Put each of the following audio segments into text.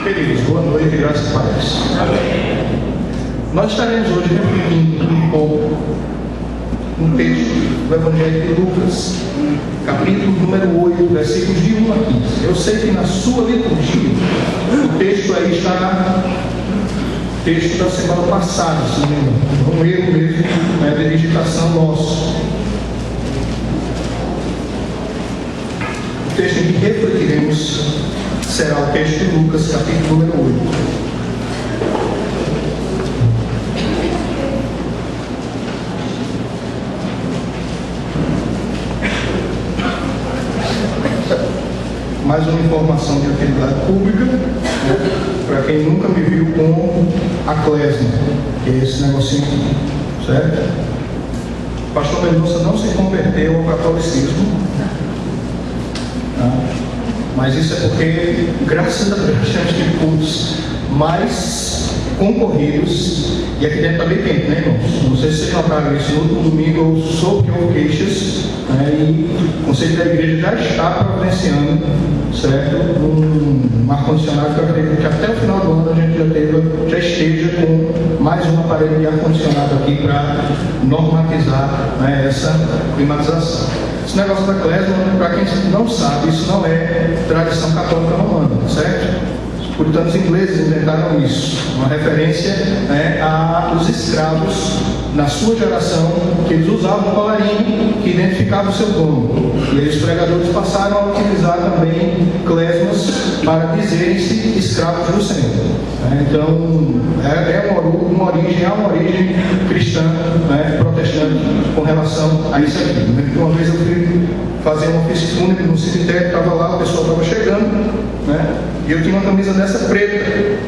Queridos, boa noite, graças a Deus. Nós estaremos hoje refletindo um pouco um texto do Evangelho de Lucas, capítulo número 8, versículos de 1 a 15. Eu sei que na sua liturgia o texto aí está no texto da semana passada, se não me engano, um erro mesmo, de digitação nosso. O texto em que refletiremos será o texto de Lucas, capítulo número 8. Mais uma informação de utilidade pública, para quem nunca me viu com a Clésima, que é esse negocinho aqui, certo? O pastor Mendonça não se converteu ao catolicismo, tá? Mas isso é porque, graças a Deus, temos cultos mais concorridos, e aqui dentro está bem quente, né, irmãos? Não sei se vocês notaram isso, no último domingo eu soube que houve queixas, e o conselho da igreja já está providenciando, certo? Um ar-condicionado que eu acredito que até o final do ano a gente já esteja com mais um aparelho de ar-condicionado aqui para normatizar, essa climatização. Esse negócio da Clésima, para quem não sabe, isso não é tradição católica romana, certo? Os puritanos ingleses inventaram isso, uma referência aos escravos na sua geração, que eles usavam um colarinho que identificava o seu dono. E aí os pregadores passaram a utilizar também clésmas para dizerem-se escravos do Senhor. Então, há uma origem cristã, protestante, com relação a isso aqui. Uma vez eu fui fazer um ofício fúnebre no cemitério, estava lá, o pessoal estava chegando, e eu tinha uma camisa dessa preta.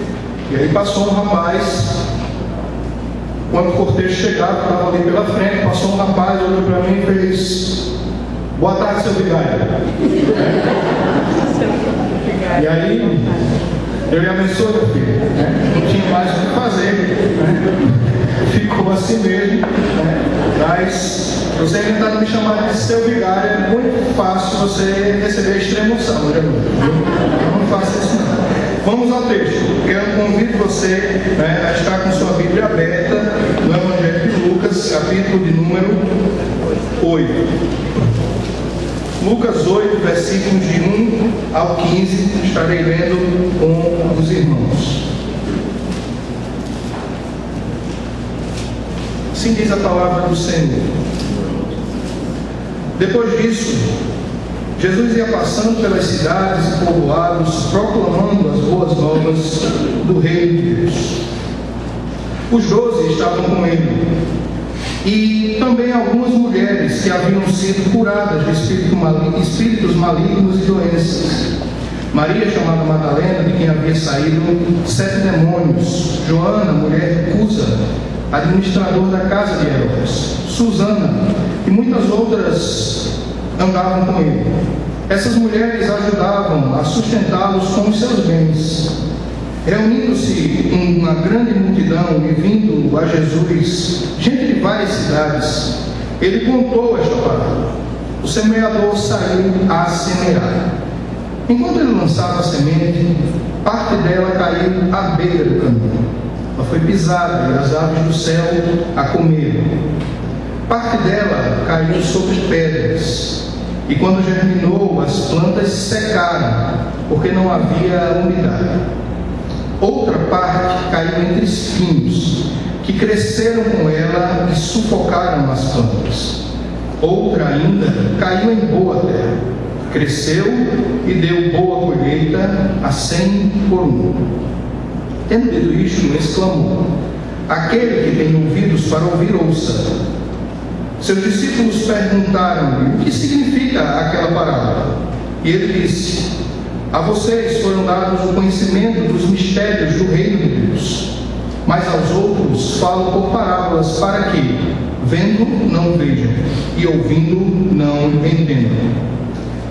E aí passou um rapaz, quando o cortejo chegava, estava ali pela frente, passou um rapaz, olhou para mim e fez: "Boa tarde, seu vigário." E aí, eu lhe abençoe, meu filho. Não tinha mais o que fazer. Ficou assim mesmo. Mas você tentando me chamar de seu vigário, é muito fácil você receber a extremoção, não faça isso não. Vamos ao texto. Eu convido você a estar com sua Bíblia aberta no Evangelho de Lucas, capítulo de número 8. Lucas 8, versículos de 1 ao 15, estarei lendo com os irmãos. Assim diz a palavra do Senhor. Depois disso, Jesus ia passando pelas cidades e povoados, proclamando as boas novas do reino de Deus. Os 12 estavam com ele, e também algumas mulheres que haviam sido curadas de espíritos malignos e doenças. Maria, chamada Madalena, de quem havia saído 7 demônios. Joana, mulher de Cusa, administrador da casa de Herodes. Susana e muitas outras andavam com ele. Essas mulheres ajudavam a sustentá-los com os seus bens. Reunindo-se uma grande multidão e vindo a Jesus, gente de várias cidades, ele contou esta parábola. O semeador saiu a semear. Enquanto ele lançava a semente, parte dela caiu à beira do caminho. Ela foi pisada e as aves do céu a comeram. Parte dela caiu sobre pedras. E quando germinou, as plantas secaram, porque não havia umidade. Outra parte caiu entre espinhos, que cresceram com ela e sufocaram as plantas. Outra ainda caiu em boa terra, cresceu e deu boa colheita a 100 por 1. Tendo dito isto, exclamou: "Aquele que tem ouvidos para ouvir, ouça." Seus discípulos perguntaram-lhe o que significa aquela parábola. E ele disse: "A vocês foram dados o conhecimento dos mistérios do reino de Deus, mas aos outros falo por parábolas, para que, vendo, não vejam, e ouvindo, não entendam."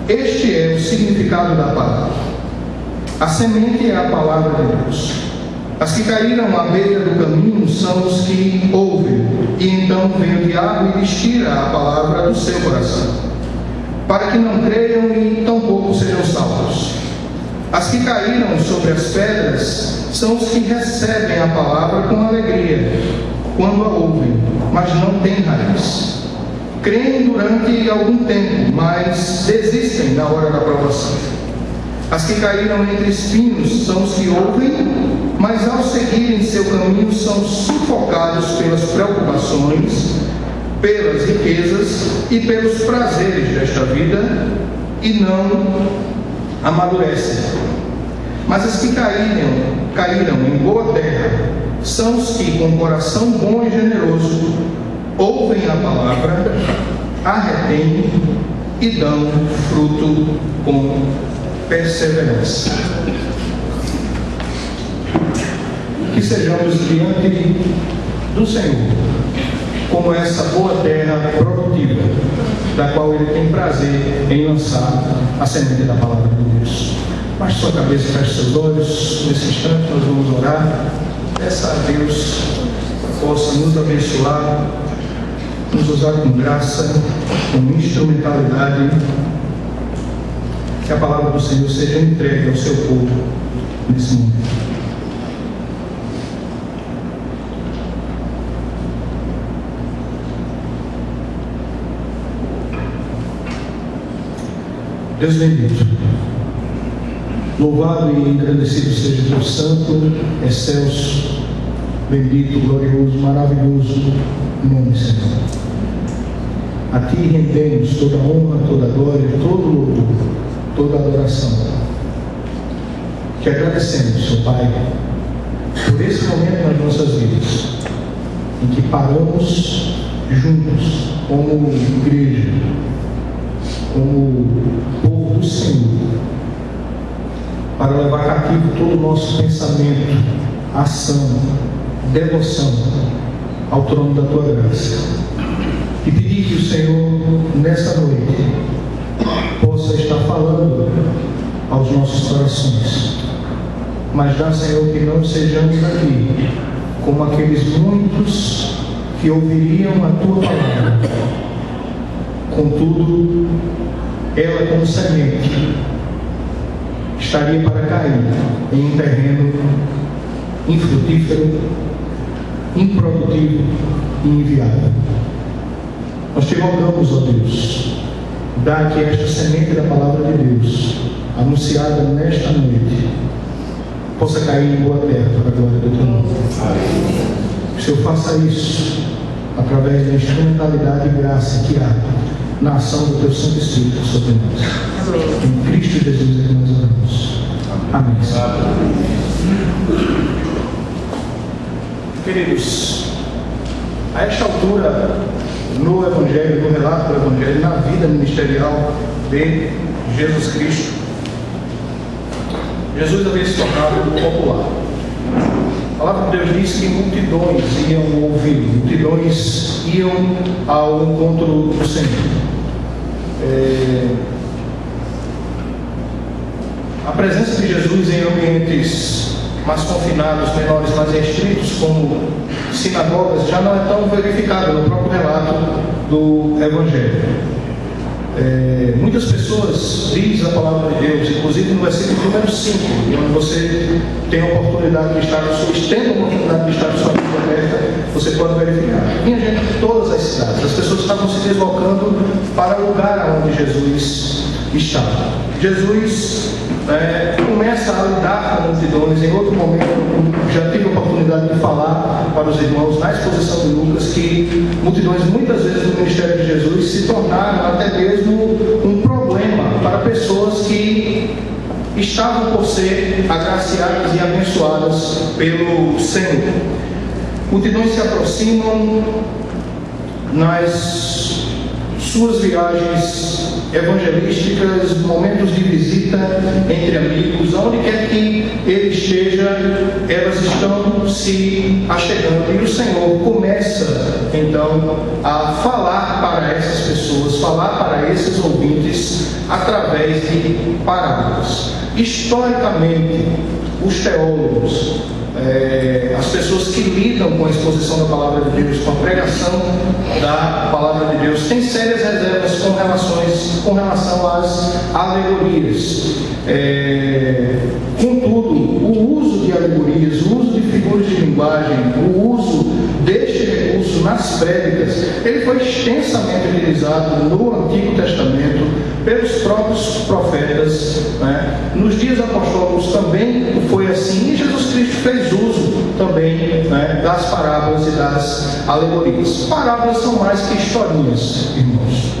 Este é o significado da palavra. A semente é a palavra de Deus. As que caíram à beira do caminho são os que ouvem, e então vem o diabo e lhes tira a palavra do seu coração, para que não creiam e tampouco sejam salvos. As que caíram sobre as pedras são os que recebem a palavra com alegria, quando a ouvem, mas não têm raiz. Creem durante algum tempo, mas desistem na hora da provação. As que caíram entre espinhos são os que ouvem, mas ao seguirem seu caminho são sufocados pelas preocupações, pelas riquezas e pelos prazeres desta vida e não amadurecem. Mas as que caíram em boa terra são os que, com coração bom e generoso, ouvem a palavra, a retêm e dão fruto com perseverança. Que sejamos diante do Senhor como essa boa terra produtiva, da qual Ele tem prazer em lançar a semente da palavra de Deus. Baixe sua cabeça, feche seus olhos. Nesse instante nós vamos orar. Peça a Deus que possa nos abençoar, nos usar com graça, com instrumentalidade, que a palavra do Senhor seja entregue ao seu povo nesse momento. Deus bendito, louvado e engrandecido seja o teu santo, excelso, bendito, glorioso, maravilhoso nome, Senhor. A Ti rendemos toda honra, toda glória, todo louvor, toda adoração. Te agradecemos, Senhor Pai, por esse momento nas nossas vidas, em que paramos juntos, como igreja, como povo do Senhor, para levar cativo todo o nosso pensamento, ação, devoção ao trono da Tua graça. E pedir que o Senhor, nessa noite, possa estar falando aos nossos corações. Mas dá, Senhor, que não sejamos aqui como aqueles muitos que ouviriam a Tua palavra. Contudo, ela, como semente, estaria para cair em um terreno infrutífero, improdutivo e inviável. Nós te rogamos, ó Deus, dá que esta semente da palavra de Deus, anunciada nesta noite, possa cair em boa terra para a glória do teu nome. Que o Senhor faça isso através da instrumentalidade e graça que há na ação do teu Santo Espírito sobre nós. Amém. Em Cristo Jesus é que nós oramos. Amém. Queridos, a esta altura, no Evangelho, no relato do Evangelho, na vida ministerial de Jesus Cristo, Jesus havia se tornado popular. A palavra de Deus diz que multidões iam ouvir, multidões iam ao encontro do Senhor. A presença de Jesus em ambientes mais confinados, menores, mais restritos, como sinagogas, já não é tão verificada no próprio relato do Evangelho. Muitas pessoas, diz a palavra de Deus, inclusive no versículo número 5, onde você tem a oportunidade de estar, tendo a oportunidade de estar na sua Bíblia aberta, você pode verificar. Tinha gente de todas as cidades, as pessoas estavam se deslocando para o lugar onde Jesus estava. Jesus começa a lidar com multidões. Em outro momento, já tive a oportunidade de falar para os irmãos na exposição de Lucas que multidões muitas vezes no ministério de Jesus se tornaram até mesmo um problema para pessoas que estavam por ser agraciadas e abençoadas pelo Senhor. Multidões se aproximam nas suas viagens evangelísticas, momentos de visita entre amigos, aonde quer que ele esteja, elas estão se achegando. E o Senhor começa então a falar para essas pessoas, falar para esses ouvintes através de parábolas. Historicamente, os teólogos, as pessoas que lidam com a exposição da palavra de Deus, com a pregação da palavra de Deus, têm sérias reservas com relação às alegorias. Contudo, o uso de alegorias, o uso de figuras de linguagem, o uso deste recurso nas prédicas, ele foi extensamente utilizado no Antigo Testamento pelos próprios profetas, né? Nos dias apostólicos também foi assim, e Jesus Cristo fez uso também, né, das parábolas e das alegorias. Parábolas são mais que historinhas, irmãos.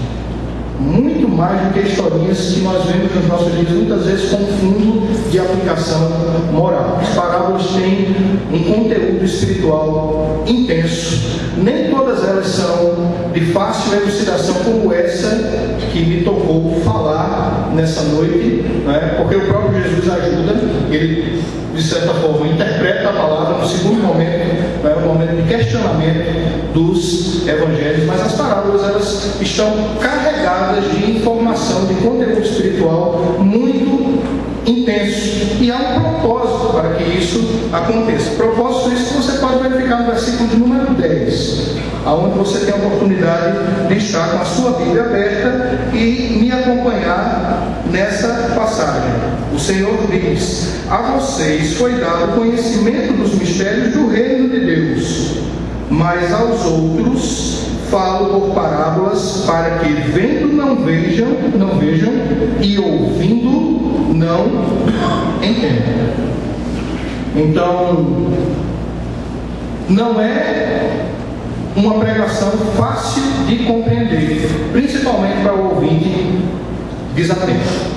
Muito mais do que historinhas que nós vemos nos nossos dias, muitas vezes com fundo de aplicação moral. As parábolas têm um conteúdo espiritual intenso. Nem todas elas são de fácil elucidação, como essa que me tocou falar nessa noite, né? Porque o próprio Jesus ajuda, ele de certa forma interpreta a palavra no segundo momento, né? O momento de questionamento dos evangelhos, mas as parábolas elas estão carregadas de informação, de conteúdo espiritual muito intenso, e há um propósito para que isso aconteça. Propósito esse que você pode verificar no versículo de número 10, onde você tem a oportunidade de estar com a sua Bíblia aberta e me acompanhar nessa passagem. O Senhor diz: a vocês foi dado conhecimento dos mistérios do reino de Deus, mas aos outros falo por parábolas, para que vendo não vejam, e ouvindo não entendam. Então, não é uma pregação fácil de compreender, principalmente para o ouvinte desatento.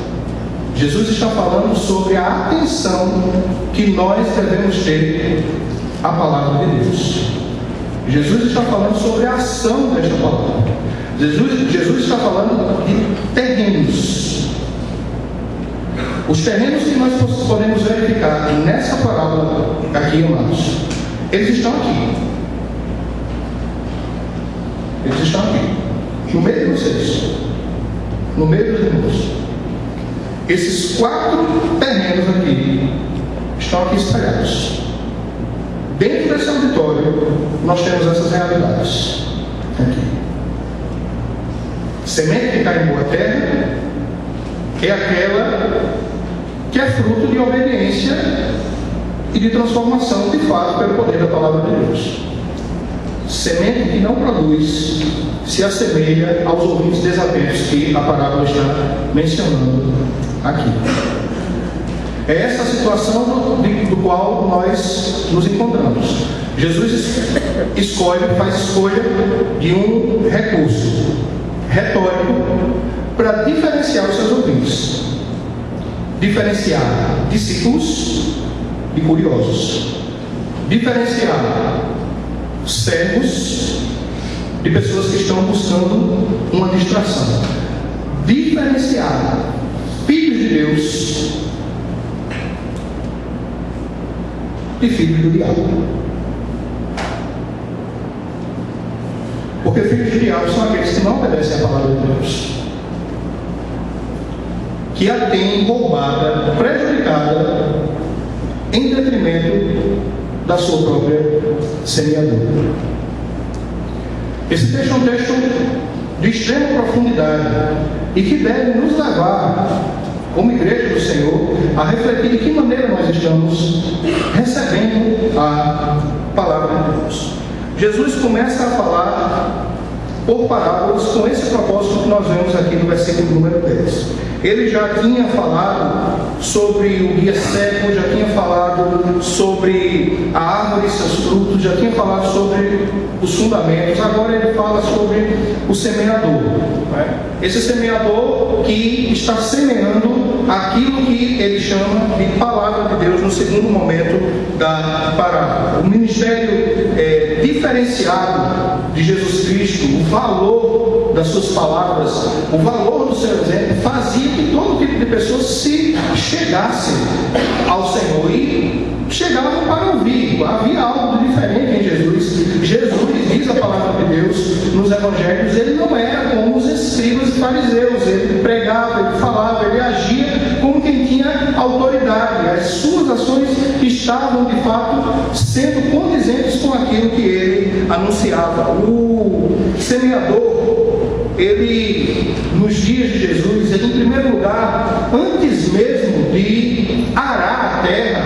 Jesus está falando sobre a atenção que nós devemos ter à palavra de Deus. Jesus está falando sobre a ação desta palavra. Jesus está falando de terrenos. Os terrenos que nós podemos verificar nessa parábola aqui, amados, eles estão aqui. Eles estão aqui, no meio de vocês, no meio dos irmãos. Esses 4 terrenos aqui estão aqui espalhados. Dentro desse auditório, nós temos essas realidades aqui. Semente que cai em boa terra é aquela que é fruto de obediência e de transformação de fato pelo poder da palavra de Deus. Semente que não produz se assemelha aos ouvintes desatentos que a parábola está mencionando aqui. É essa a situação do qual nós nos encontramos. Jesus faz escolha de um recurso retórico para diferenciar os seus ouvintes. Diferenciar discípulos e curiosos. Diferenciar servos de pessoas que estão buscando uma distração. Diferenciar filhos de Deus de filhos do diabo. Porque filhos do diabo são aqueles que não obedecem a palavra de Deus, que a têm roubada, prejudicada, em detrimento da sua própria semeadura. Esse texto é um texto de extrema profundidade e que deve nos levar, como igreja do Senhor, a refletir de que maneira nós estamos recebendo a palavra de Deus. Jesus começa a falar por parábolas com esse propósito que nós vemos aqui no versículo número 10. Ele já tinha falado sobre o guia cego, já tinha falado sobre a árvore e seus frutos, já tinha falado sobre os fundamentos. Agora ele fala sobre o semeador, né? Esse semeador que está semeando aquilo que ele chama de palavra de Deus no segundo momento da parábola. O ministério diferenciado de Jesus Cristo, o valor das suas palavras, o valor do seu exemplo, fazia que todo tipo de pessoas se chegassem ao Senhor e chegavam para ouvir. Havia algo de diferente em Jesus. Jesus, diz a palavra de Deus nos evangelhos, ele não era como os escribas e fariseus. Ele pregava, ele falava, ele agia como quem tinha autoridade. As suas ações estavam de fato sendo condizentes com aquilo que ele anunciava. O semeador, ele, nos dias de Jesus, ele, em primeiro lugar, antes mesmo de arar a terra,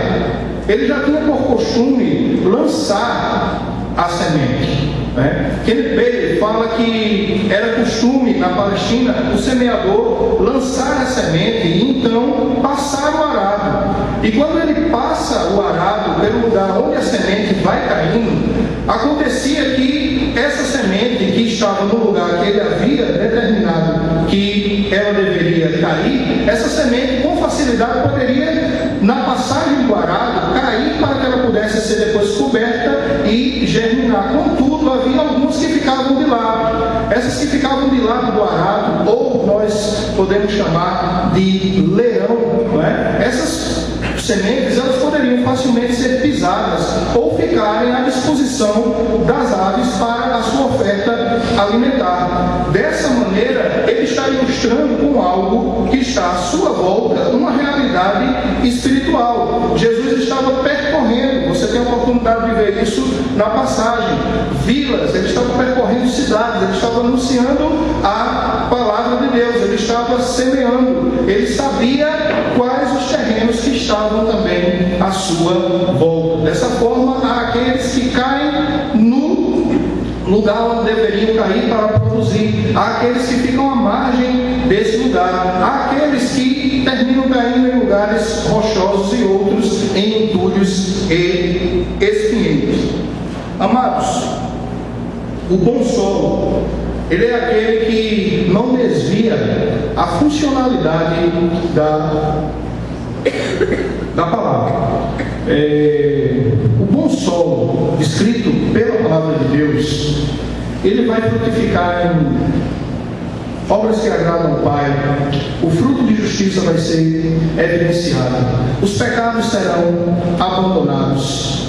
ele já tinha por costume lançar a semente. Kenneth Bailey fala que era costume na Palestina o semeador lançar a semente e então passar o arado. E quando ele passa o arado pelo lugar onde a semente vai caindo, acontecia que essa semente que estava no lugar que ele havia determinado que ela deveria cair, essa semente com facilidade poderia, na passagem do arado, cair para que ela pudesse ser depois coberta e germinar. Contudo, havia alguns que ficavam de lado. Essas que ficavam de lado do arado, ou nós podemos chamar de leão, não é? Essas sementes, elas poderiam facilmente ser pisadas ou ficarem à disposição das aves para a sua oferta alimentar. Dessa maneira, ele está ilustrando com algo que está à sua volta, uma realidade espiritual. Jesus estava percorrendo, você tem a oportunidade de ver isso na passagem, vilas, ele estava percorrendo cidades, ele estava anunciando a palavra de Deus, ele estava semeando, ele sabia quais os terrenos que estavam também à sua volta. Dessa forma, há aqueles que caem no lugar onde deveriam cair para produzir, há aqueles que ficam à margem desse lugar, há aqueles que terminam caindo em lugares rochosos e outros em entulhos e espinheiros. Amados, o bom solo, ele é aquele que não desvia a funcionalidade da palavra. O bom solo, escrito pela palavra de Deus, ele vai frutificar em obras que agradam ao Pai, o fruto de justiça vai ser evidenciado, os pecados serão abandonados,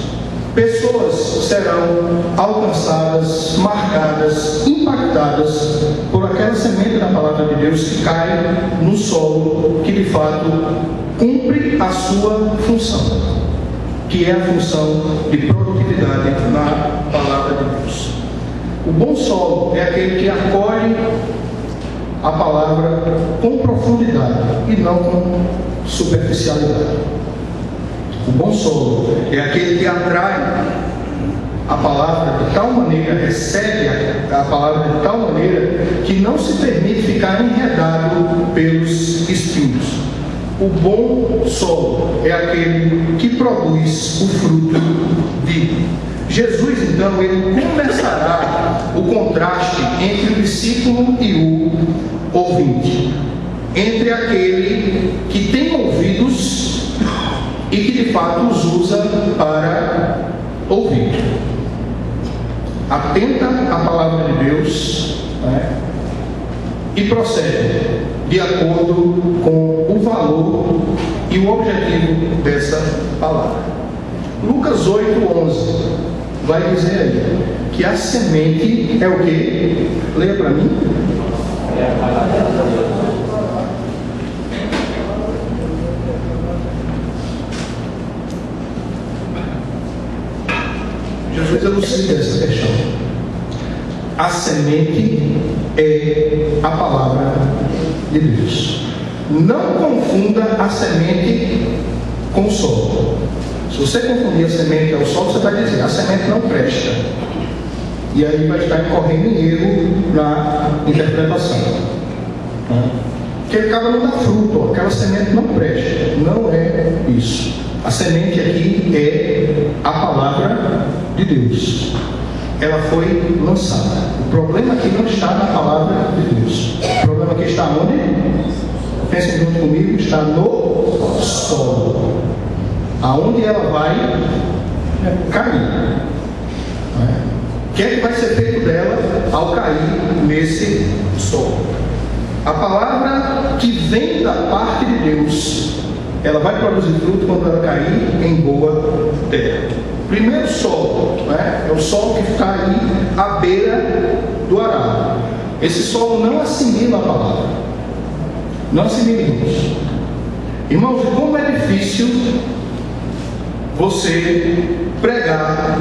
pessoas serão alcançadas, marcadas, impactadas por aquela semente da palavra de Deus que cai no solo que de fato cumpre a sua função, que é a função de produtividade na palavra de Deus. O bom solo é aquele que acolhe a palavra com profundidade e não com superficialidade. O bom solo é aquele que atrai a palavra de tal maneira, recebe a palavra de tal maneira que não se permite ficar enredado pelos espinhos. O bom solo é aquele que produz o fruto vivo. Jesus, então, ele começará o contraste entre o discípulo e o ouvinte, entre aquele que tem ouvidos e que de fato os usa para ouvir. Atenta à palavra de Deus, e procede de acordo com o valor e o objetivo dessa palavra. Lucas 8:11 vai dizer aí que a semente é o quê? Leia para mim. É a palavra de Deus. Jesus elucida essa questão. A semente é a palavra de Deus. Não confunda a semente com o solo. Se você confundir a semente ao solo, você vai dizer, a semente não presta. E aí vai estar incorrendo em erro na interpretação. Porque acaba não dar fruto, aquela semente não presta. Não é isso. A semente aqui é a palavra de Deus. Ela foi lançada. O problema aqui não está na palavra de Deus. O problema aqui está onde? Pensem junto comigo, está no solo. Aonde ela vai cair. O que é que vai ser feito dela ao cair nesse solo? A palavra que vem da parte de Deus, ela vai produzir fruto quando ela cair em boa terra. Primeiro solo, é o solo que está aí à beira do arado. Esse solo não assimila a palavra. Não assimila isso. Irmãos, como é difícil você pregar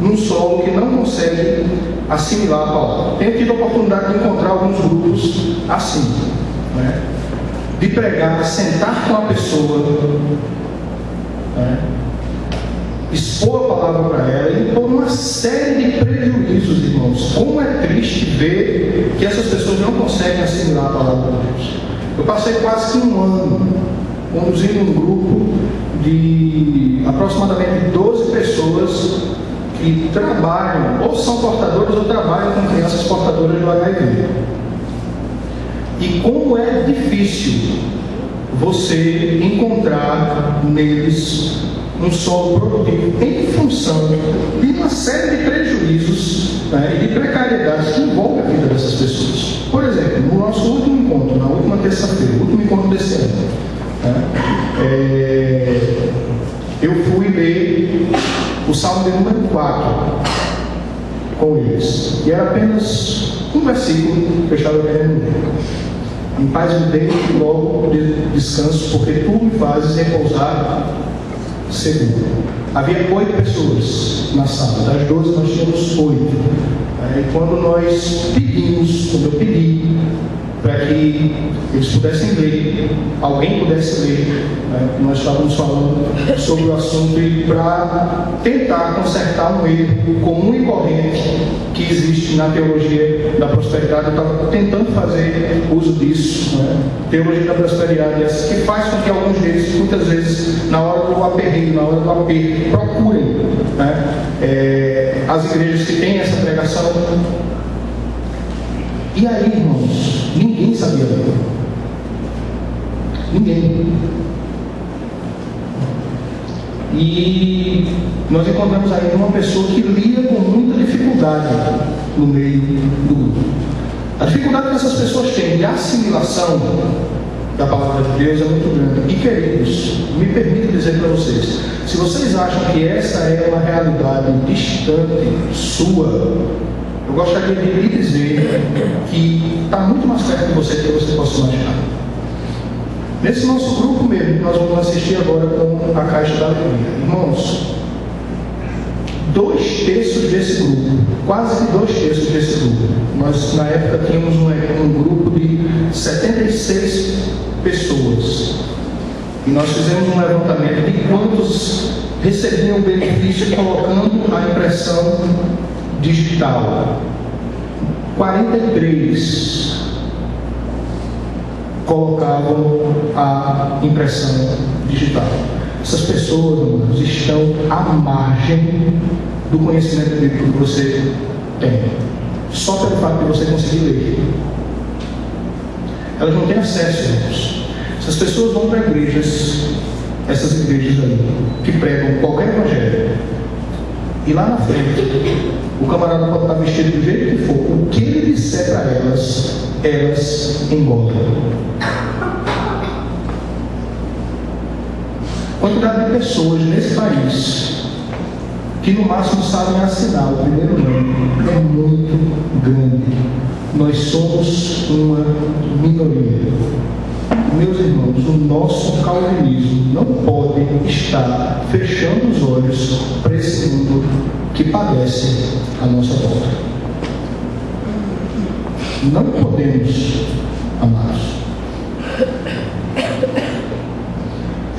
num solo que não consegue assimilar a palavra. Tenho tido a oportunidade de encontrar alguns grupos assim, de pregar, sentar com a pessoa, né, expor a palavra para ela e impor uma série de prejuízos, irmãos. Como é triste ver que essas pessoas não conseguem assimilar a palavra de Deus. Eu passei quase que um ano conduzindo um grupo de aproximadamente 12 pessoas que trabalham, ou são portadores ou trabalham com crianças portadoras do HIV. E como é difícil você encontrar neles um solo produtivo em função de uma série de prejuízos, né, e de precariedades que envolvem a vida dessas pessoas. Por exemplo, no nosso último encontro, na última terça-feira, o último encontro desse ano, né, eu fui ler o Salmo de número 4 com eles. E era apenas um versículo que eu estava querendo ler. Em paz me deito e logo descanso, porque tu me fazes repousar seguro. Havia 8 pessoas na sala, das 12 nós tínhamos 8. E quando nós pedimos, quando eu pedi para que eles pudessem ler, alguém pudesse ler, né, nós estávamos falando sobre o assunto, e para tentar consertar um erro comum e corrente que existe na teologia da prosperidade, eu estava tentando fazer uso disso, né? Teologia da prosperidade, essa que faz com que alguns deles, muitas vezes, na hora do aperreio, na hora do aperto, procurem, né, as igrejas que têm essa pregação. E aí, irmãos, ninguém sabia ler. Ninguém. E nós encontramos aí uma pessoa que lia com muita dificuldade no meio do grupo. A dificuldade que essas pessoas têm de assimilação da palavra de Deus é muito grande. E, queridos, me permito dizer para vocês, se vocês acham que essa é uma realidade distante sua, eu gostaria de lhe dizer que está muito mais perto de você do que você possa imaginar. Nesse nosso grupo mesmo, nós vamos assistir agora com a Caixa da Alegria. Irmãos, 2/3 desse grupo, quase que 2/3 desse grupo, nós na época tínhamos um grupo de 76 pessoas. E nós fizemos um levantamento de quantos recebiam o benefício colocando a impressão digital. 43 colocavam a impressão digital. Essas pessoas, irmãos, estão à margem do conhecimento bíblico que você tem, só pelo fato de você conseguir ler. Elas não têm acesso, irmãos. Essas pessoas vão para igrejas, essas igrejas aí, que pregam qualquer evangelho, e lá na frente o camarada pode estar vestido do jeito que for, o que ele disser para elas, elas engordam. Quantidade de pessoas nesse país que no máximo sabem assinar o primeiro nome é muito grande. Nós somos uma minoria. Meus irmãos, o nosso calvinismo não pode estar fechando os olhos para esse mundo que padece à nossa volta. Não podemos, amados.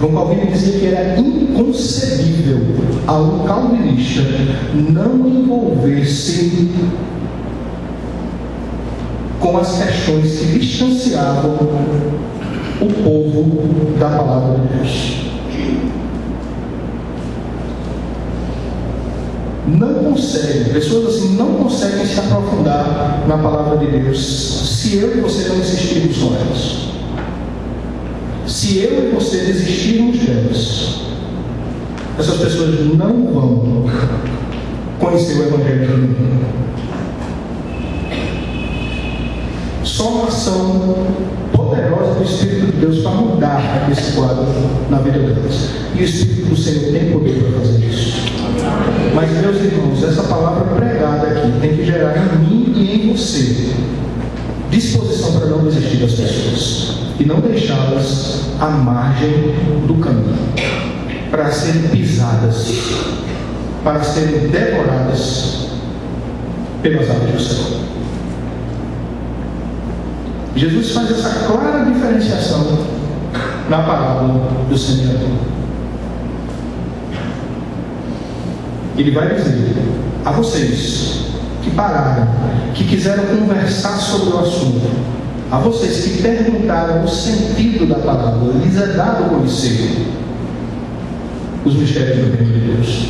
João Calvino dizia que era inconcebível a um calvinista não envolver-se com as questões que distanciavam o povo da palavra de Deus. Não conseguem, pessoas assim não conseguem se aprofundar na palavra de Deus se eu e você não insistirmos com elas. Se eu e você desistirmos delas, essas pessoas não vão conhecer o Evangelho de Deus. Só uma ação poderosa do Espírito de Deus para mudar esse quadro na vida delas. E o Espírito do Senhor tem poder para fazer isso. Mas, meus irmãos, essa palavra pregada aqui tem que gerar em mim e em você disposição para não desistir das pessoas e não deixá-las à margem do caminho, para serem pisadas, para serem devoradas pelas aves do céu. Jesus faz essa clara diferenciação na parábola do semeador. Ele vai dizer a vocês que pararam, que quiseram conversar sobre o assunto, a vocês que perguntaram o sentido da parábola, lhes é dado conhecer os mistérios do reino de Deus.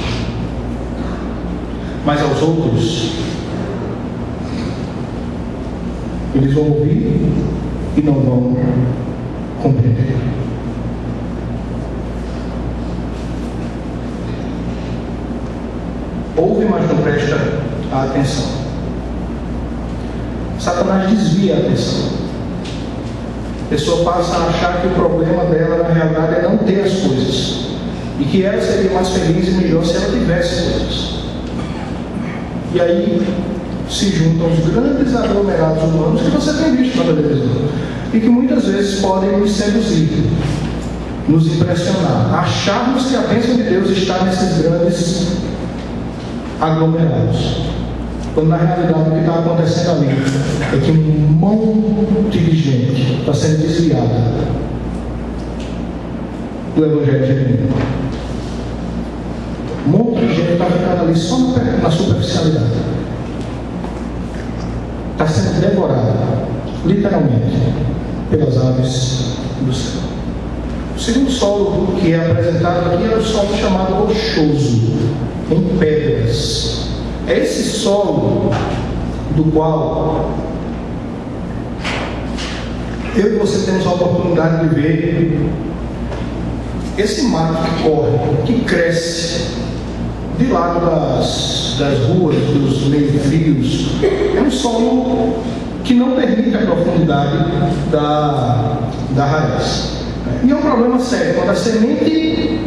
Mas aos outros, eles vão ouvir e não vão compreender. Ouve, mas não presta a atenção. Satanás desvia a atenção. A pessoa passa a achar que o problema dela, na realidade, é não ter as coisas, e que ela seria mais feliz e melhor se ela tivesse coisas. E aí se juntam os grandes aglomerados humanos que você tem visto na televisão, e que muitas vezes podem nos seduzir, nos impressionar, acharmos que a bênção de Deus está nesses grandes aglomerados, quando na realidade o que está acontecendo ali é que um monte de gente está sendo desviada do Evangelho genuíno. Um monte de gente está ficando ali só na superficialidade, está sendo devorada literalmente pelas aves do céu. O segundo solo que é apresentado aqui é o solo chamado rochoso, em pedras. É esse solo do qual eu e você temos a oportunidade de ver esse mato que corre, que cresce de lado das ruas, dos meio-fios. É um solo que não permite a profundidade da raiz. E é um problema sério quando a semente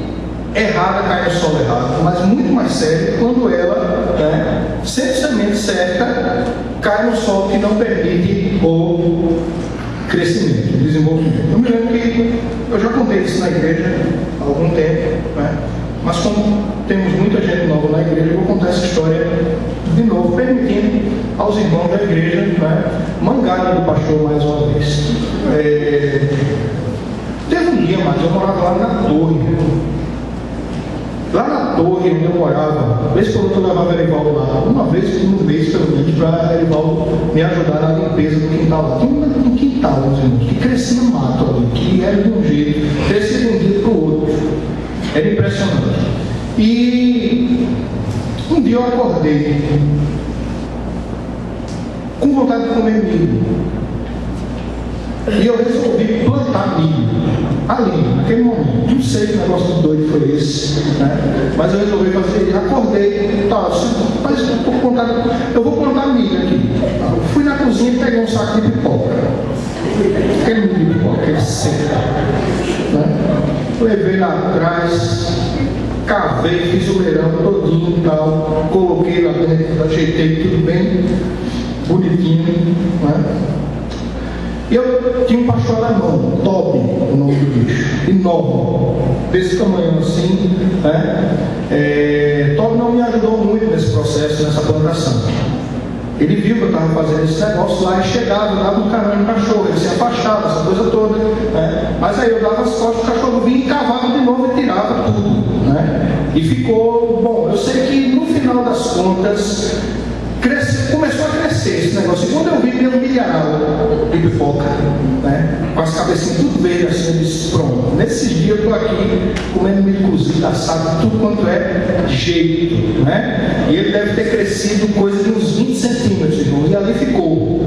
errada cai no solo errado, mas muito mais sério quando ela, sem semente certa, cai no solo que não permite o crescimento, o desenvolvimento. Eu me lembro que eu já contei isso na igreja há algum tempo, mas como temos muita gente nova na igreja, eu vou contar essa história de novo, permitindo aos irmãos da igreja mangarem do pastor mais uma vez. Teve um dia, mas eu morava lá na torre. Lá na torre onde eu morava, vez por outra eu levava Erivaldo lá, uma vez por mês pelo menos, para Erivaldo me ajudar na limpeza do quintal lá. Tinha um quintal, meus irmãos, que crescia mato ali, que era de um jeito, crescia de um dia para o outro. Era impressionante. E um dia eu acordei com vontade de comer milho. E eu resolvi plantar milho ali, naquele momento. Não sei que negócio doido foi esse, mas eu resolvi fazer isso. Acordei, mas eu vou plantar milho aqui. Fui na cozinha e peguei um saco de pipoca. Aquele milho de pipoca, aquele seco. Levei lá atrás, cavei, fiz o leirão todinho e tal, coloquei lá dentro, ajeitei tudo bem bonitinho, E eu tinha um pastor alemão, Toby, o nome do bicho, enorme, desse tamanho assim, Toby não me ajudou muito nesse processo, nessa plantação. Ele viu que eu estava fazendo esse negócio lá e chegava, dava um caminho no cachorro, ele se afastava, essa coisa toda, Mas aí eu dava as costas, o cachorro vinha e cavava de novo e tirava tudo, E ficou bom. Eu sei que no final das contas começou a crescer esse negócio. E quando eu vi, deu um milharal de pipoca, com as cabecinhas tudo verde assim, eu disse, pronto, nesses dias eu estou aqui comendo milho cozido, assado, tudo quanto é jeito, E ele deve ter crescido coisa de uns 20 centímetros, irmãos, e ali ficou,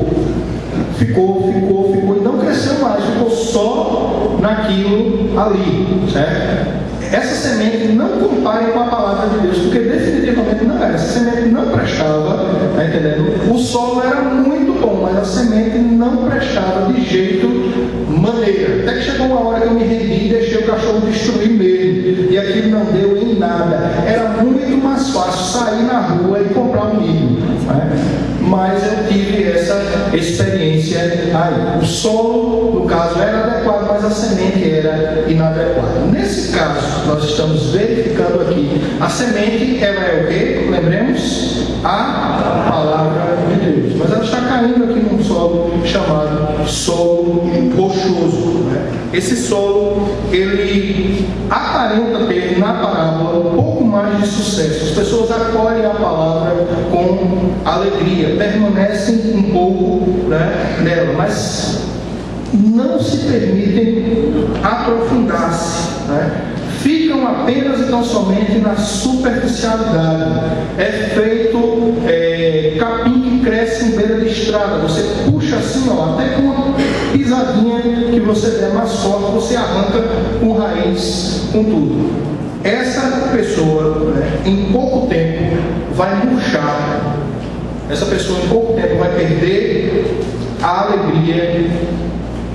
e não cresceu mais, ficou só naquilo ali, certo? Essa semente não compare com a palavra de Deus, porque definitivamente não era. Essa semente não prestava, está entendendo? O solo era muito bom, mas a semente não prestava de jeito maneira. Até que chegou uma hora que eu me rendi e deixei o cachorro destruir mesmo. E aquilo não deu em nada. Era muito mais fácil sair na rua e comprar um milho. Mas eu tive essa experiência aí. O solo, no caso, era adequado, mas a semente era inadequada. Nesse caso, nós estamos verificando aqui, a semente, ela é o quê? Lembremos? a palavra de Deus. Mas ela está caindo aqui num solo chamado solo rochoso, né? Esse solo, ele aparenta ter na parábola um pouco mais de sucesso. As pessoas acolhem a palavra com alegria, permanecem um pouco, né, nela, mas não se permitem aprofundar-se, né? Ficam apenas e tão somente na superficialidade. É feito capim que cresce em beira de estrada. Você puxa assim, ó, até com uma pisadinha que você der mais forte, você arranca com raiz, com tudo. Essa pessoa, né, em pouco tempo vai murchar. Essa pessoa em pouco tempo vai perder a alegria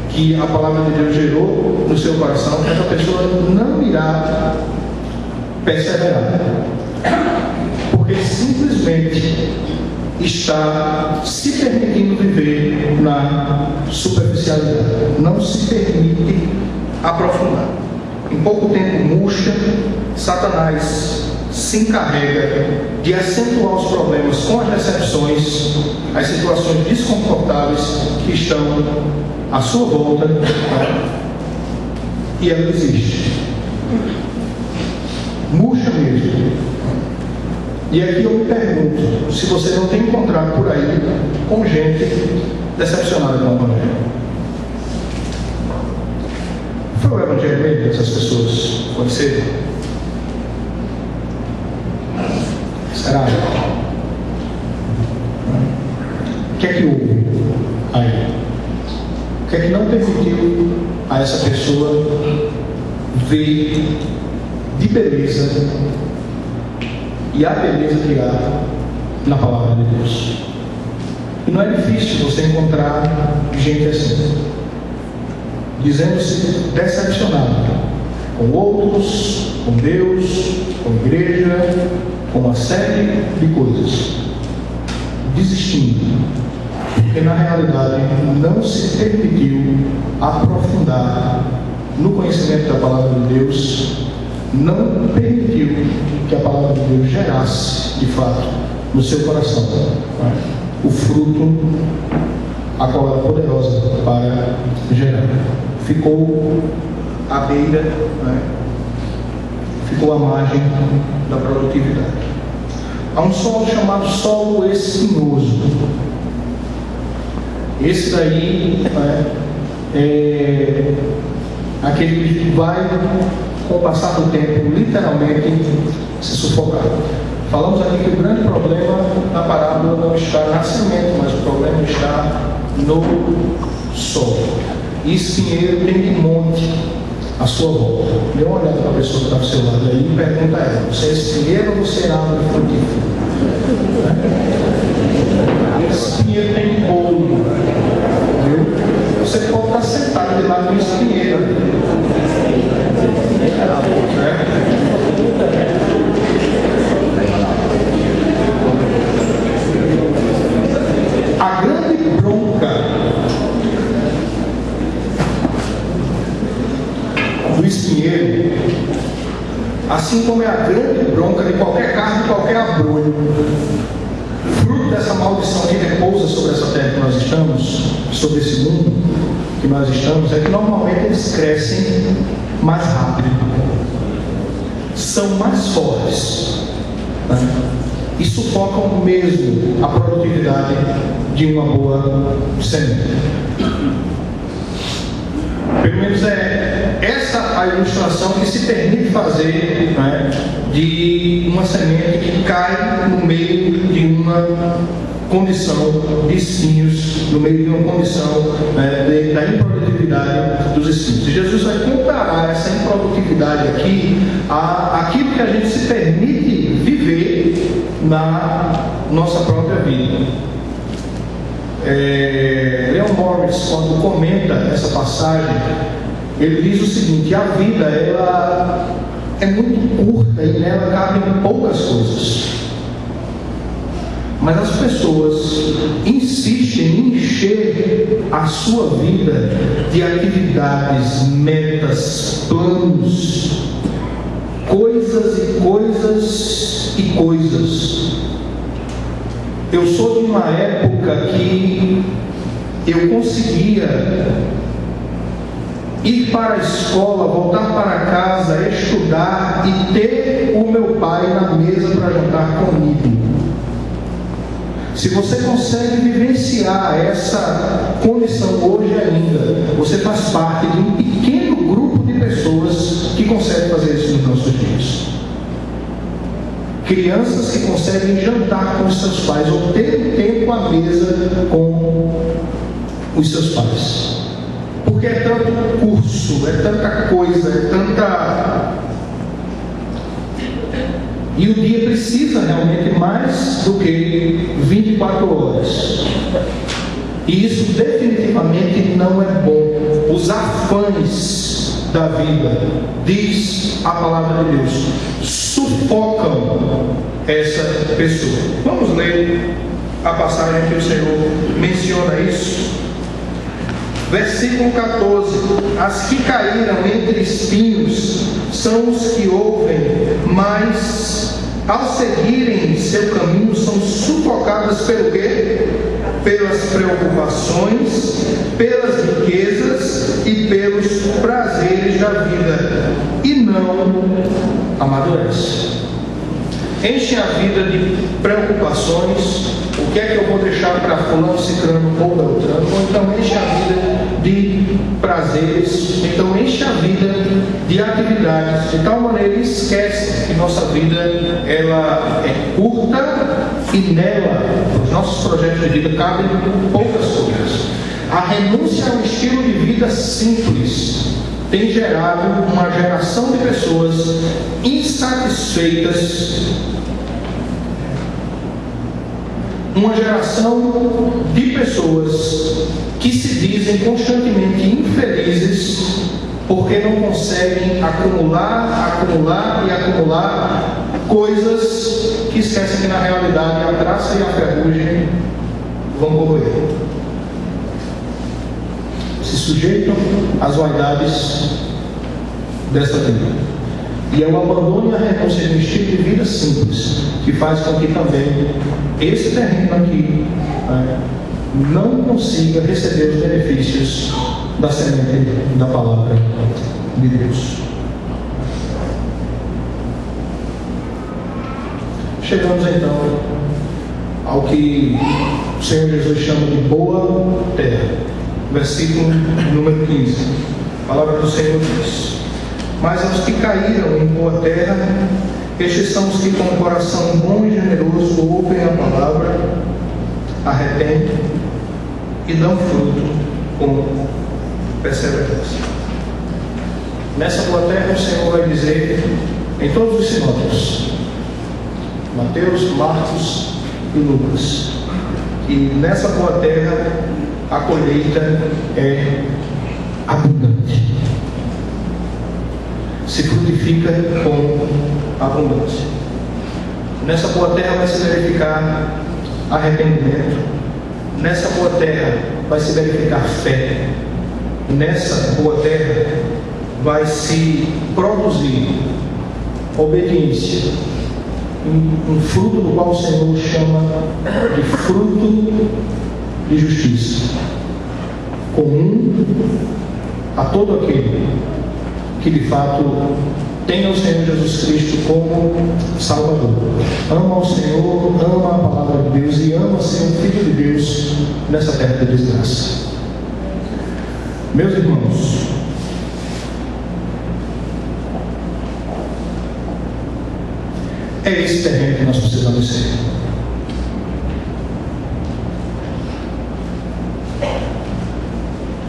que a palavra de Deus gerou no seu coração. Essa pessoa não irá perseverar, porque simplesmente está se permitindo viver na superficialidade, não se permite aprofundar. Em pouco tempo murcha. Satanás se encarrega de acentuar os problemas com as decepções, as situações desconfortáveis que estão à sua volta, e ela existe. Murcha mesmo. E aqui eu me pergunto se você não tem encontrado por aí com gente decepcionada com o Evangelho. Foi o Evangelho mesmo dessas pessoas? Pode ser? Será? O que é que houve aí? O que é que não permitiu a essa pessoa ver de beleza e a beleza que há na palavra de Deus? E não é difícil você encontrar gente assim, dizendo-se decepcionado com outros, com Deus, com a igreja, com uma série de coisas, desistindo, porque na realidade não se permitiu aprofundar no conhecimento da palavra de Deus, não permitiu que a palavra de Deus gerasse, de fato, no seu coração o fruto a qual ela é poderosa para gerar. Ficou à beira, ficou à margem da produtividade. Há um solo chamado solo espinhoso. Esse daí é aquele que vai, com o passar do tempo, literalmente se sufocar. Falamos aqui que o grande problema na parábola não está na semente, mas o problema está no solo. E espinheiro tem de monte à sua volta. Dê uma olhada para a pessoa que está ao seu lado aí e pergunta a ela: você é espinheiro ou você é árvore frutífera? Espinheiro tem bolo, viu? Você pode estar sentado de lado do espinheiro. A grande bronca do espinheiro, assim como é a grande bronca de qualquer carne, de qualquer abrolho, fruto dessa maldição que repousa sobre essa terra que nós estamos, sobre esse mundo que nós estamos, é que normalmente eles crescem mais rápido, são mais fortes, e sufocam mesmo a produtividade de uma boa semente. Pelo menos é essa a ilustração que se permite fazer, de uma semente que cai no meio de uma condição de espinhos, no meio de uma condição da improdutividade dos espinhos. E Jesus vai comparar essa improdutividade aqui àquilo que a gente se permite viver na nossa própria vida. Leon Morris, quando comenta essa passagem, ele diz o seguinte: a vida ela é muito curta e nela cabem poucas coisas, mas as pessoas insistem em encher a sua vida de atividades, metas, planos, coisas e coisas e coisas. Eu sou de uma época que eu conseguia ir para a escola, voltar para casa, estudar e ter o meu pai na mesa para jantar comigo. Se você consegue vivenciar essa condição hoje ainda, você faz parte de um pequeno grupo de pessoas que conseguem fazer isso nos nossos dias. Crianças que conseguem jantar com os seus pais ou ter um tempo à mesa com os seus pais. Porque é tanto curso, é tanta coisa, é tanta... E o dia precisa realmente mais do que 24 horas. E isso definitivamente não é bom. Os afãs da vida, diz a palavra de Deus, sufocam essa pessoa. Vamos ler a passagem que o Senhor menciona isso. Versículo 14: as que caíram entre espinhos são os que ouvem, mas ao seguirem seu caminho são sufocadas pelo quê? Pelas preocupações, pelas riquezas e pelos prazeres da vida, e não amadurecem. Enchem a vida de preocupações. O que é que eu vou deixar para fulano, ciclano ou beltrano? Ou então enche a vida de prazeres, então enche a vida de atividades, de tal maneira que esquece que nossa vida ela é curta e nela, os nossos projetos de vida cabem poucas coisas. A renúncia a um estilo de vida simples tem gerado uma geração de pessoas insatisfeitas, uma geração de pessoas que se dizem constantemente infelizes porque não conseguem acumular coisas que esquecem que na realidade a graça e a ferrugem vão corroer. Se sujeitam às vaidades desta vida. E é o abandono e a renúncia de um estilo de vida simples que faz com que também esse terreno aqui não consiga receber os benefícios da semente da palavra de Deus. Chegamos então ao que o Senhor Jesus chama de boa terra. Versículo número 15. A palavra do Senhor diz: mas aos que caíram em boa terra, estes são os que com um coração bom e generoso ouvem a palavra, arrependem e dão fruto com perseverança. Nessa boa terra o Senhor vai dizer em todos os sinóticos, Mateus, Marcos e Lucas, que nessa boa terra a colheita é abundante, se frutifica com abundância. Nessa boa terra vai se verificar arrependimento, nessa boa terra vai se verificar fé, nessa boa terra vai se produzir obediência, um fruto do qual o Senhor chama de fruto de justiça, comum a todo aquele que de fato tem o Senhor Jesus Cristo como Salvador, ama o Senhor, ama a palavra de Deus e ama ser um filho de Deus nessa terra de desgraça. Meus irmãos, é esse terreno que nós precisamos ser.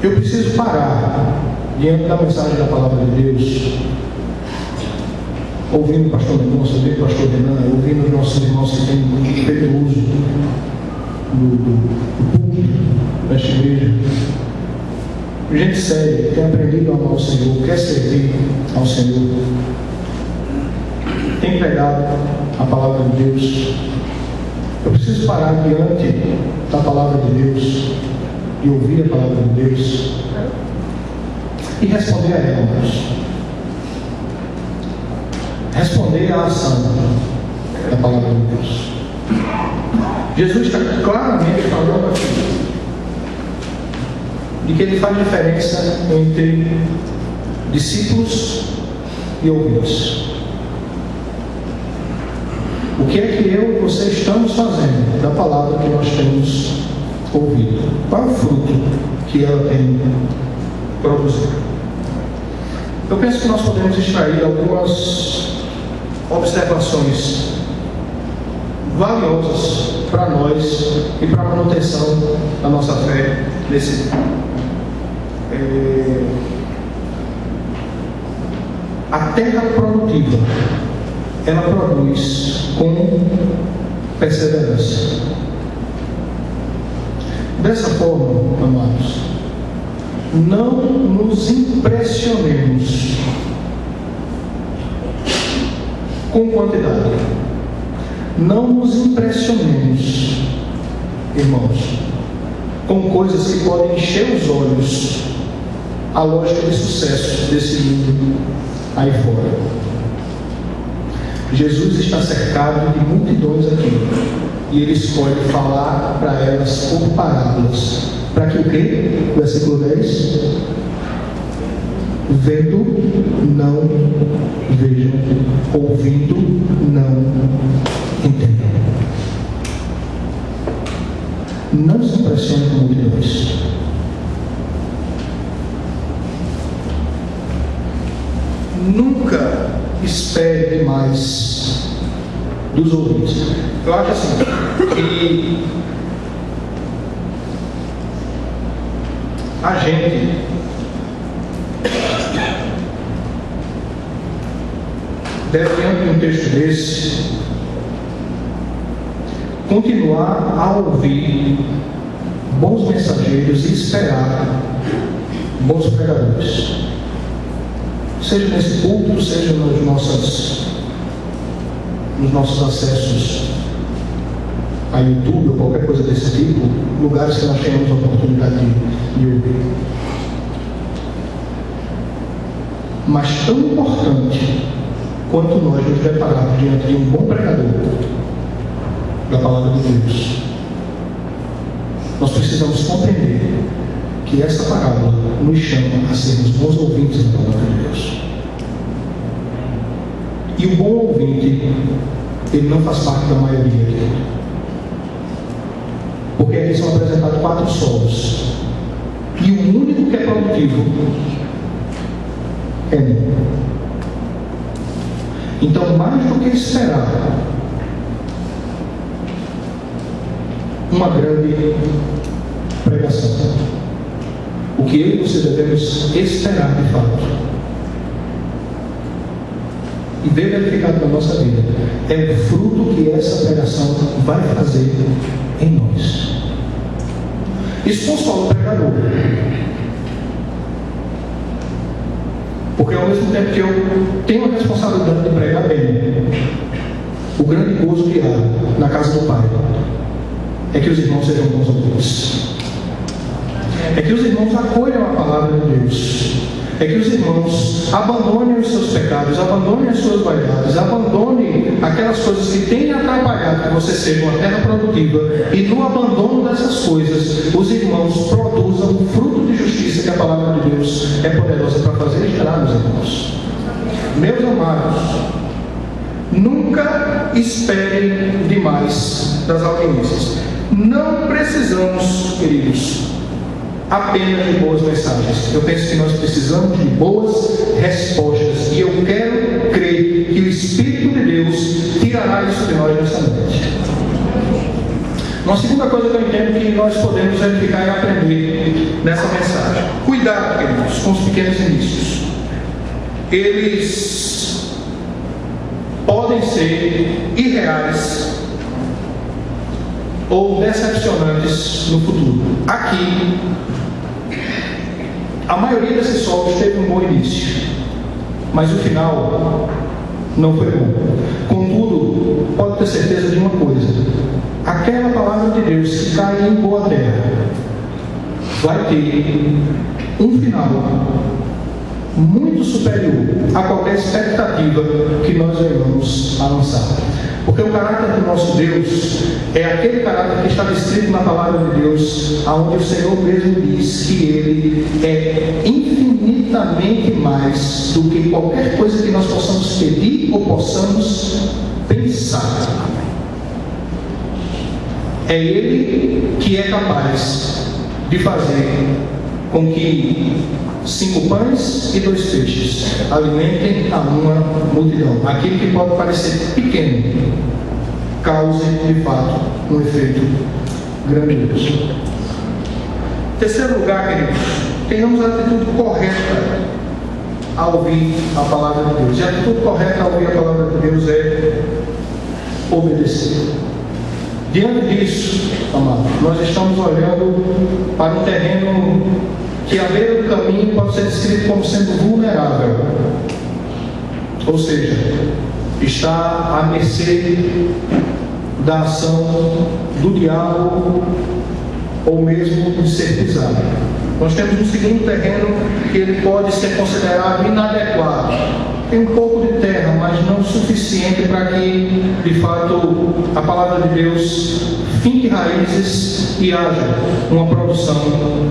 Eu preciso parar diante da mensagem da palavra de Deus, ouvindo o pastor Mendonça, ouvindo o pastor Renan, ouvindo os nossos irmãos que têm feito uso do púlpito desta igreja. Gente séria, que tem aprendido a amar o Senhor, quer servir ao Senhor, tem pregado a palavra de Deus. Eu preciso parar diante da palavra de Deus e ouvir a palavra de Deus e responder a ela, responder à ação da palavra de Deus. Jesus está claramente falando aqui de que ele faz diferença entre discípulos e ouvintes. O que é que eu e você estamos fazendo da palavra que nós temos ouvido? Qual é o fruto que ela tem produzido? Eu penso que nós podemos extrair algumas observações valiosas para nós e para a manutenção da nossa fé nesse a terra produtiva, ela produz com perseverança. Dessa forma, amados, não nos impressionemos com quantidade. Não nos impressionemos, irmãos, com coisas que podem encher os olhos à lógica de sucesso desse mundo aí fora. Jesus está cercado de multidões aqui e ele escolhe falar para elas por parábolas. Para que o quê? Versículo 10. Vendo, não vejam. Ouvindo, não entendam. Não se impressione com multidões. Nunca espere demais dos ouvintes. Eu acho assim que a gente deve, diante de um texto desse, continuar a ouvir bons mensageiros e esperar bons pregadores. Seja nesse púlpito, seja nos nossos acessos a YouTube ou qualquer coisa desse tipo, lugares que nós tenhamos a oportunidade de ouvir. Mas tão importante quanto nós nos depararmos diante de um bom pregador da palavra de Deus, nós precisamos compreender que essa parábola nos chama a sermos bons ouvintes da palavra de Deus. E o bom ouvinte, ele não faz parte da maioria aqui. Porque aqui são apresentados 4 solos. E o único que é produtivo é um. Então, mais do que esperar uma grande pregação, o que eu e você devemos esperar de fato e ver verificado na nossa vida é o fruto que essa pregação vai fazer em nós. Isso não só o pregador, porque ao mesmo tempo que eu tenho a responsabilidade de pregar bem, o grande gozo que há na casa do Pai é que os irmãos sejam bons ouvintes, é que os irmãos acolham a palavra de Deus, é que os irmãos abandonem os seus pecados, abandonem as suas vaidades, abandonem aquelas coisas que têm atrapalhado que você seja uma terra produtiva, e no abandono dessas coisas, os irmãos produzam o fruto de justiça que a palavra de Deus é poderosa para fazer e gerar nos irmãos. Meus amados, nunca esperem demais das audiências. Não precisamos, queridos, apenas de boas mensagens. Eu penso que nós precisamos de boas respostas. E eu quero crer que o Espírito de Deus tirará isso de nós nessa noite. Uma segunda coisa que eu entendo que nós podemos verificar e aprender nessa mensagem: cuidado, queridos, com os pequenos inícios. Eles podem ser irreais ou decepcionantes no futuro. Aqui, a maioria desses solos teve um bom início, mas o final não foi bom. Contudo, pode ter certeza de uma coisa: aquela palavra de Deus que cai em boa terra vai ter um final muito superior a qualquer expectativa que nós venhamos a lançar. Porque o caráter do nosso Deus é aquele caráter que está descrito na palavra de Deus, onde o Senhor mesmo diz que Ele é infinitamente mais do que qualquer coisa que nós possamos pedir ou possamos pensar. É Ele que é capaz de fazer com que 5 pães e 2 peixes alimentem a uma multidão. Aquilo que pode parecer pequeno cause de fato um efeito grandioso. Terceiro lugar, queridos, tenhamos a atitude correta ao ouvir a palavra de Deus. E a atitude correta ao ouvir a palavra de Deus é obedecer. Diante disso, amado, nós estamos olhando para um terreno que à beira do caminho pode ser descrito como sendo vulnerável, ou seja, está à mercê da ação do diabo ou mesmo de ser pisado. Nós temos um segundo terreno que ele pode ser considerado inadequado. Tem um pouco de terra, mas não o suficiente para que, de fato, a palavra de Deus finque raízes e haja uma produção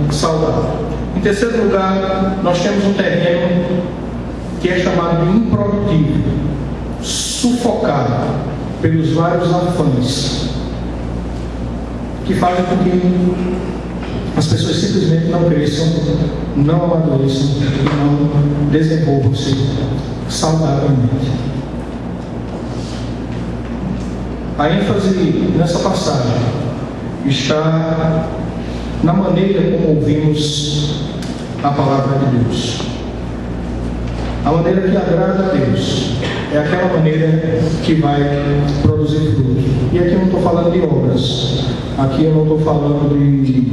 saudável. Em terceiro lugar, nós temos um terreno que é chamado de improdutivo, sufocado pelos vários afãs, que fazem com que as pessoas simplesmente não cresçam, não amadureçam e não desenvolvam-se saudavelmente. A ênfase nessa passagem está na maneira como ouvimos a palavra de Deus. A maneira que agrada a Deus é aquela maneira que vai produzir fruto. E aqui eu não estou falando de obras, aqui eu não estou falando de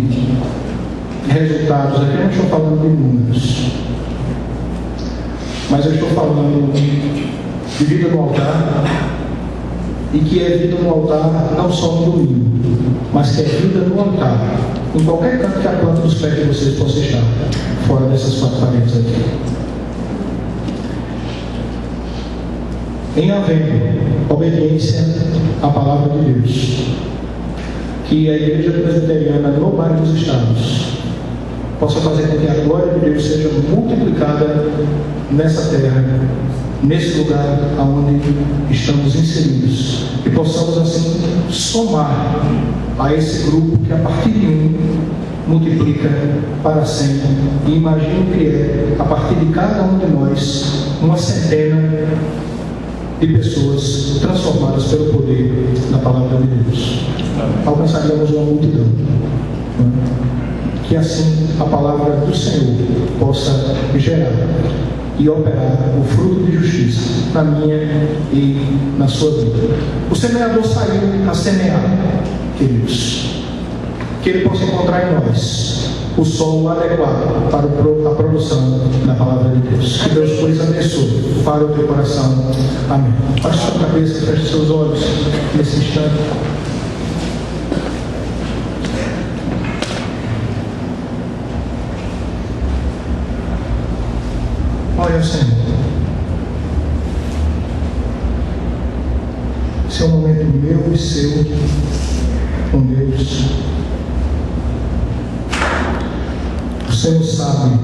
resultados, aqui eu não estou falando de números, mas eu estou falando de vida no altar, e que é vida no altar não só no domingo, mas que é vida no altar, em qualquer canto que a planta dos pés de vocês possa estar, fora dessas 4 paredes aqui. Em havendo obediência à palavra de Deus, que a Igreja Presbiteriana no bairro dos Estados possa fazer com que a glória de Deus seja multiplicada nessa terra, nesse lugar onde estamos inseridos, e possamos assim somar a esse grupo que a partir de multiplica para sempre. E imagino que é, a partir de cada um de nós, uma centena de pessoas transformadas pelo poder da palavra de Deus. Alcançaremos uma multidão. Que assim a palavra do Senhor possa gerar e operar o fruto de justiça na minha e na sua vida. O semeador saiu a semear, queridos. Que ele possa encontrar em nós o solo adequado para a produção da palavra de Deus. Que Deus, pois, abençoe para o teu coração. Amém. Baixe sua cabeça, feche seus olhos nesse instante. Olha, Senhor, esse é um momento meu e seu com Deus. O Senhor sabe,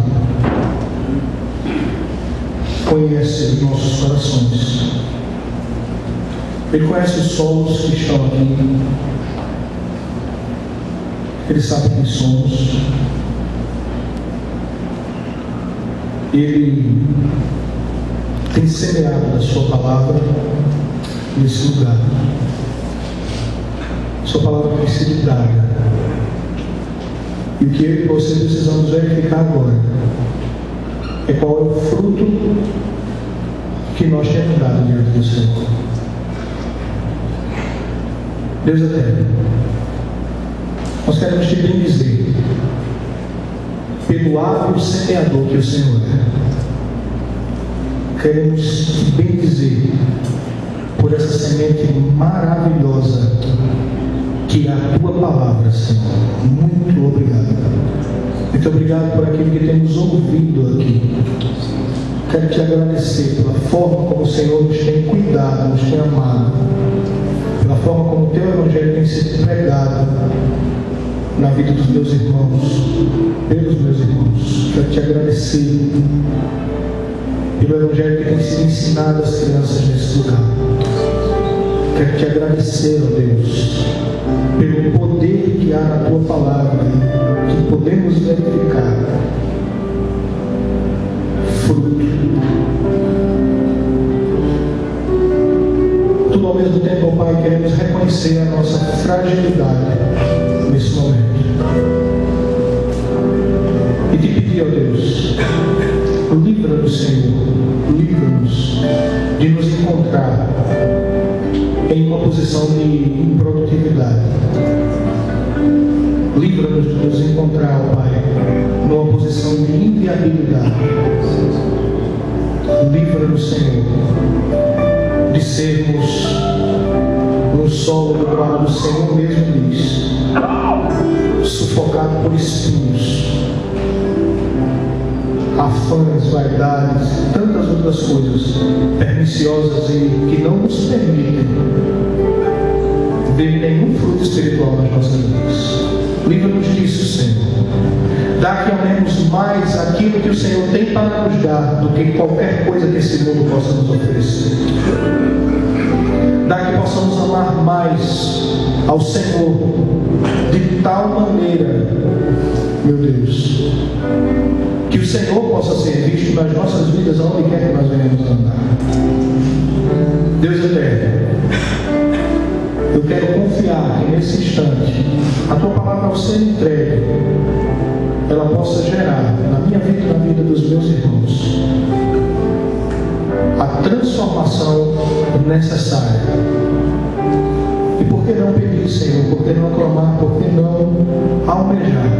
conhece os nossos corações. Ele conhece os solos que estão aqui. Ele sabe quem somos. Ele tem semeado a sua palavra nesse lugar. Sua palavra tem sido dada. E o que eu e você precisamos verificar agora é qual é o fruto que nós temos dado diante do Senhor. Deus eterno, nós queremos te bendizer pelo hábil semeador que o Senhor é. Queremos te bendizer por essa semente maravilhosa que é a tua palavra, Senhor. Muito obrigado. Muito obrigado por aquilo que temos ouvido aqui. Quero te agradecer pela forma como o Senhor nos tem cuidado, nos tem amado. forma como o teu evangelho tem sido pregado na vida dos meus irmãos, pelos meus irmãos. Quero te agradecer pelo evangelho que tem sido ensinado às crianças nesse lugar. Quero te agradecer, ó Deus, pelo poder que há na tua palavra, que podemos verificar fruto. Tudo ao mesmo tempo, ó Pai, queremos reconhecer a nossa fragilidade nesse momento. E te pedir, ó Deus, livra-nos, Senhor, livra-nos de nos encontrar em uma posição de improdutividade. Livra-nos de nos encontrar, ó Pai, numa posição de inviabilidade. Livra-nos, Senhor, de sermos no solo do qual o Senhor mesmo diz, sufocado por espinhos, afãs, vaidades, tantas outras coisas perniciosas e que não nos permitem ver nenhum fruto espiritual nas nossas vidas. Livra-nos disso, Senhor. Dá que amemos mais aquilo que o Senhor tem para nos dar do que qualquer coisa que esse mundo possa nos oferecer. Dá que possamos amar mais ao Senhor de tal maneira, meu Deus, que o Senhor possa ser visto nas nossas vidas aonde quer que nós venhamos andar. Deus eterno, eu quero confiar que nesse instante a tua palavra, ao ser entregue, ela possa gerar na minha vida e na vida dos meus irmãos a transformação necessária. E por que não pedir, Senhor? Por que não clamar? Por que não almejar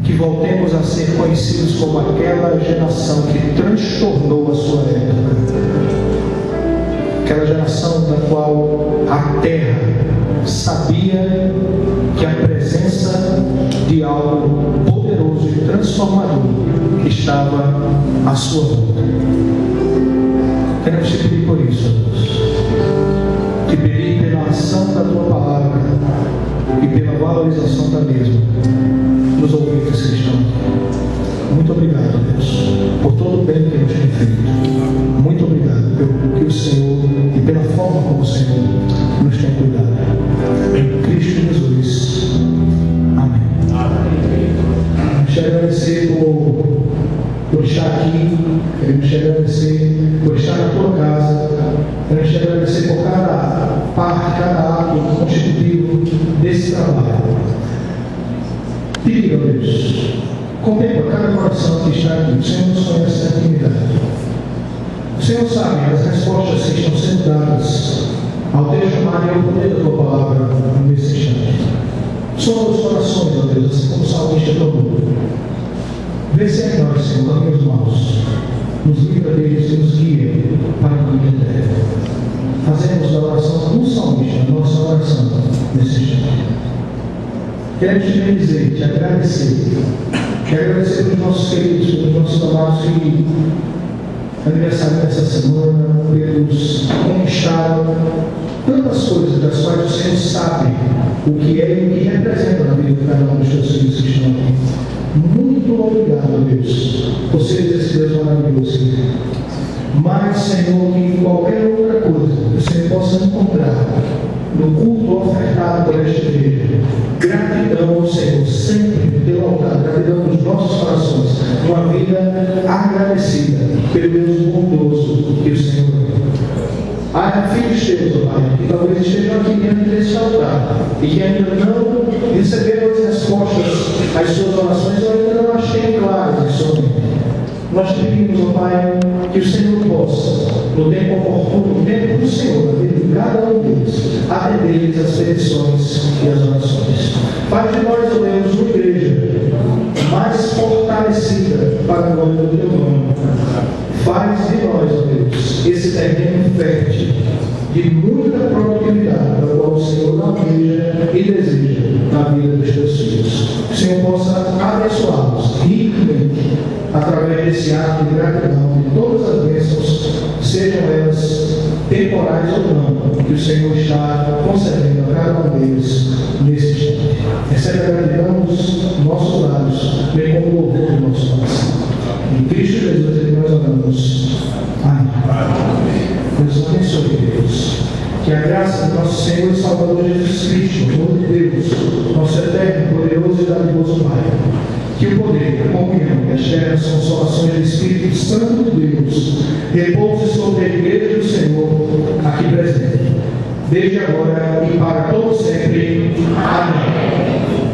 que voltemos a ser conhecidos como aquela geração que transtornou a sua época, aquela geração da qual a terra sabia que a presença de algo poderoso e transformador estava à sua volta. Queremos te pedir por isso, Deus. Te pedir pela ação da tua palavra e pela valorização da mesma nos ouvintes cristãos. Muito obrigado, Deus, por todo o bem que nos tem feito. Muito obrigado pelo que o Senhor e pela forma como o Senhor nos tem cuidado. Em Cristo Jesus. Amém. Queremos te agradecer por estar aqui. Queremos te agradecer por estar na tua casa. Queremos te agradecer por cada parte, cada ato constitutivo desse trabalho. Diga, Deus, contempla cada coração que está aqui. O Senhor nos conhece na intimidade. O Senhor sabe as respostas que estão sendo dadas ao teu chamado e ao poder da tua palavra nesse instante. Sonda os corações, ó Deus, assim como o salmista clamou. Vê se é nós, Senhor, caminhos maus. Nos livra deles e nos guia para o caminho eterno. Fazemos da oração do salmista a nossa oração nesse instante. Quero te bendizer, te agradecer. Quero agradecer pelos nossos queridos, pelos nossos amados que aniversário dessa semana, pelos conquistaram tantas coisas das quais o Senhor sabe o que é e o que representa na vida de cada um dos teus filhos que estão aqui. Muito obrigado, Deus, por seres esse Deus maravilhoso. Mas, Senhor, que qualquer outra coisa que o Senhor possa encontrar no culto ofertado por esta igreja, gratidão ao Senhor, sempre pelo altar, gratidão nos nossos corações, uma vida agradecida pelo Deus bondoso que o Senhor é. Há filhos teus, ó Pai, que talvez estejam aqui diante desse altar e que ainda não receberam as respostas às suas orações ou ainda não as têm claras em sua mente. Nós pedimos, ó Pai, que o Senhor possa, no tempo oportuno, no tempo do Senhor, na vida de cada um deles, atender-lhes as petições e as orações. Faz de nós, ó Deus, uma igreja mais fortalecida para a glória do teu nome. Faz de nós, ó Deus, esse terreno fértil de muita produtividade, da qual o Senhor almeja e deseja na vida dos teus filhos. Que o Senhor possa abençoá-los ricamente através desse ato de gratidão de todas as bênçãos, sejam elas temporais ou não, que o Senhor está concedendo a cada um deles nesse instante. Recebe a gratidão dos nossos lábios, bem como o louvor do nosso coração. Em Cristo Jesus é que nós oramos. Amém. Deus abençoe, Deus. Que a graça do nosso Senhor e Salvador Jesus Cristo, o amor de Deus, nosso eterno, poderoso e dadivoso Pai, que o poder, a comunhão e as ternas consolações do Espírito Santo de Deus repouse sobre a igreja do Senhor aqui presente, desde agora e para todo sempre. Amém.